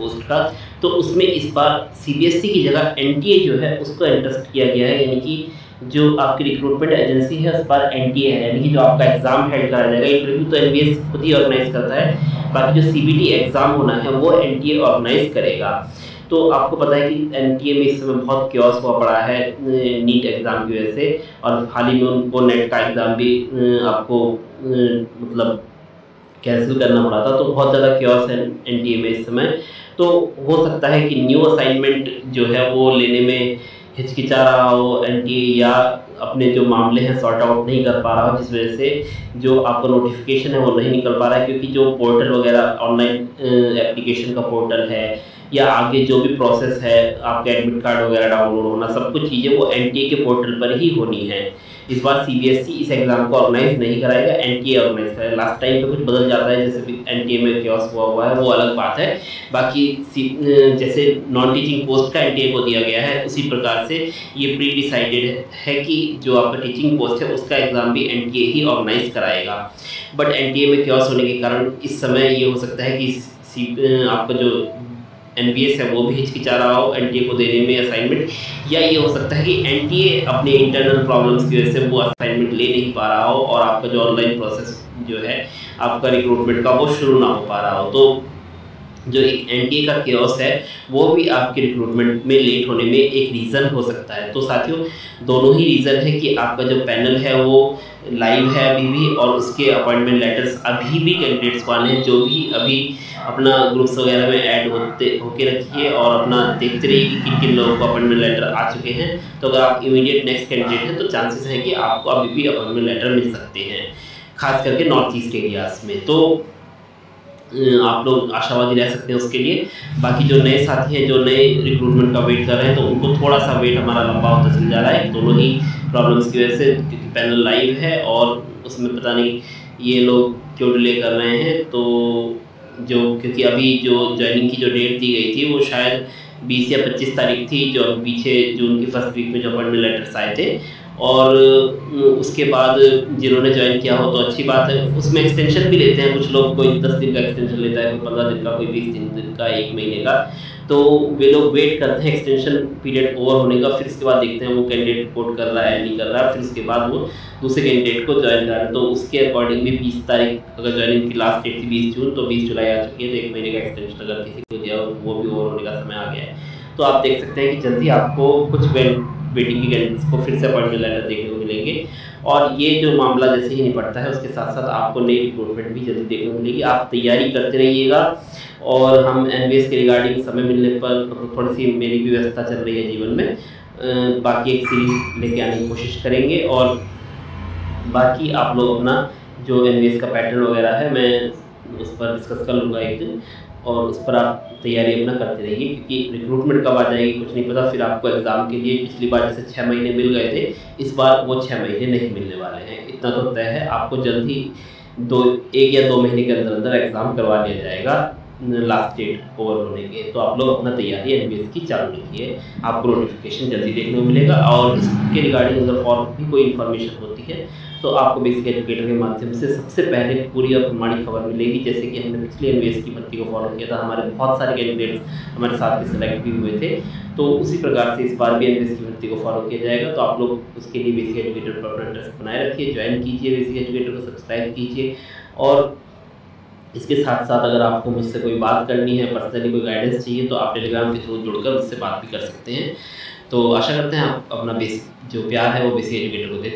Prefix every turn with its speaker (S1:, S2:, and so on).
S1: Post का, तो उसमें इस बार सीबीएसई की जगह एनटीए जो है उसको एंट्रस्ट किया गया है। यानी कि जो आपकी रिक्रूटमेंट एजेंसी है उस पर एनटीए है, यानी कि जो आपका एग्ज़ाम हेड कराया जाएगा। इंटरव्यू तो एनवीएस खुद ही ऑर्गेनाइज करता है, बाकी जो सीबीटी एग्ज़ाम होना है वो एनटीए ऑर्गेनाइज करेगा। तो आपको पता है कि एनटीए में इस समय बहुत क्योस हुआ पड़ा है नीट एग्ज़ाम की वजह से, और हाल ही में उनको नेट का एग्ज़ाम भी आपको मतलब कैंसिल करना पड़ा था। तो बहुत ज़्यादा क्योस है एनटीए में इस समय। तो हो सकता है कि न्यू असाइनमेंट जो है वो लेने में हिचकिचा रहा हो एनटीए, या अपने जो मामले हैं सॉर्ट आउट नहीं कर पा रहा हो, जिस वजह से जो आपका नोटिफिकेशन है वो नहीं निकल पा रहा है। क्योंकि जो पोर्टल वगैरह ऑनलाइन एप्लीकेशन का पोर्टल है, या आगे जो भी प्रोसेस है आपके एडमिट कार्ड वगैरह डाउनलोड होना, सब कुछ चीज़ें वो एनटीए के पोर्टल पर ही होनी है। इस बार सीबीएसई इस एग्ज़ाम को ऑर्गेनाइज नहीं कराएगा, एनटीए ऑर्गेनाइज करेगा। लास्ट टाइम पे कुछ बदल जाता है, जैसे भी एनटीए में क्योस हुआ है वो अलग बात है। बाकी जैसे नॉन टीचिंग पोस्ट का एनटीए को दिया गया है, उसी प्रकार से ये प्री डिसाइडेड है कि जो आपका टीचिंग पोस्ट है उसका एग्ज़ाम भी एनटीए ही ऑर्गेनाइज कराएगा। बट एनटीए में क्योस होने के कारण इस समय ये हो सकता है कि आपका जो एनवीएस है वो भी हिचकिचा रहा हो एनटीए को देने में असाइनमेंट, या ये हो सकता है कि एनटीए अपने इंटरनल प्रॉब्लम्स की वजह से वो असाइनमेंट ले नहीं पा रहा हो, और आपका जो ऑनलाइन प्रोसेस जो है आपका रिक्रूटमेंट का वो शुरू ना हो पा रहा हो। तो जो एक एनटीए का केओस है वो भी आपके रिक्रूटमेंट में लेट होने में एक रीज़न हो सकता है। तो साथियों, दोनों ही रीज़न है कि आपका जो पैनल है वो लाइव है अभी भी, और उसके अपॉइंटमेंट लेटर्स अभी भी कैंडिडेट्स को आने हैं। जो भी अभी अपना ग्रुप्स वगैरह में ऐड होके रखिए, और अपना देखते रहिए कि किन किन लोगों को अपॉइंटमेंट लेटर आ चुके हैं। तो अगर आप इमीडिएट नेक्स्ट कैंडिडेट हैं तो चांसेस हैं कि आपको अभी भी अपॉइंटमेंट लेटर मिल सकते हैं, खास करके नॉर्थ ईस्ट एरियाज़ में। तो आप लोग आशावादी रह सकते हैं उसके लिए। बाकी जो नए साथी हैं जो नए रिक्रूटमेंट का वेट कर रहे हैं, तो उनको थोड़ा सा वेट हमारा लंबा होता चल जा रहा है, दोनों ही प्रॉब्लम्स की वजह से। क्योंकि पैनल लाइव है और उसमें पता नहीं ये लोग क्यों डिले कर रहे हैं। तो क्योंकि अभी जो ज्वाइनिंग की जो डेट दी गई थी वो शायद 20 या 25 तारीख थी, जो पीछे जून की फर्स्ट वीक में जो अपॉइंटमेंट लेटर्स आए थे। और उसके बाद जिन्होंने ज्वाइन किया हो तो अच्छी बात है, उसमें एक्सटेंशन भी लेते हैं कुछ लोग, कोई 10 दिन का एक्सटेंशन लेता है, कोई 15 दिन का, कोई 20 दिन का, 1 महीने का। तो वे लोग वेट करते हैं एक्सटेंशन पीरियड ओवर होने का, फिर उसके बाद देखते हैं वो कैंडिडेट रिपोर्ट कर रहा है नहीं कर रहा है, फिर उसके बाद वो दूसरे कैंडिडेट को ज्वाइन कर रहा है। तो उसके अकॉर्डिंग भी 20 तारीख अगर ज्वाइनिंग की लास्ट डेट थी 20 जून, तो 20 जुलाई आ चुकी है। तो 1 महीने का एक्सटेंशन अगर किसी को दिया वो भी ओवर होने का समय आ गया है। तो आप देख सकते हैं कि जल्दी आपको कुछ वेटिंग की कैंडिडेट्स को फिर से अपॉइंटमेंट लेटर देखने को मिलेंगे। और ये जो मामला जैसे ही निपटता है उसके साथ साथ आपको नई रिक्रूटमेंट भी जल्दी देखने को मिलेगी। आप तैयारी करते रहिएगा, और हम एनवीएस के रिगार्डिंग समय मिलने पर थोड़ी सी मेरी भी व्यवस्था चल रही है जीवन में, बाकी एक सीरीज लेके आने की कोशिश करेंगे। और बाकी आप लोग अपना जो एनवीएस का पैटर्न वगैरह है मैं उस पर डिस्कस कर लूँगा एक दिन, और उस पर आप तैयारी अपना करते रहिए। क्योंकि रिक्रूटमेंट कब आ जाएगी कुछ नहीं पता, फिर आपको एग्ज़ाम के लिए पिछली बार जैसे 6 महीने मिल गए थे, इस बार वो 6 महीने नहीं मिलने वाले हैं, इतना तो तय है। आपको जल्द ही 1 या 2 महीने के अंदर अंदर एग्ज़ाम करवा लिया जाएगा लास्ट डेट ओवर होने के। तो आप लोग अपना तैयारी एनवीएस की चालू रखिए, आपको नोटिफिकेशन जल्दी देखने को मिलेगा। और इसके रिगार्डिंग अगर और भी कोई इन्फॉर्मेशन होती है तो आपको बेसिक एजुकेटर के माध्यम से सबसे पहले पूरी और प्रमाणित खबर मिलेगी। जैसे कि हमने पिछले एनवीएस की भर्ती को फॉलो किया था, हमारे बहुत सारे कैंडिडेट्स हमारे साथ में सेलेक्ट भी हुए थे। तो उसी प्रकार से इस बार भी एनवीएस की भर्ती को फॉलो किया जाएगा। तो आप लोग उसके लिए बेसिक एजुकेटर पर अपना इंटरेस्ट बनाए रखिए, ज्वाइन कीजिए, बेसिक एजुकेटर को सब्सक्राइब कीजिए। और इसके साथ साथ अगर आपको मुझसे कोई बात करनी है, पर्सनली कोई गाइडेंस चाहिए, तो आप टेलीग्राम के थ्रू जुड़कर मुझसे बात भी कर सकते हैं। तो आशा करते हैं आप अपना बेसिक जो प्यार है वो बेसिक एजुकेटर को देते हैं।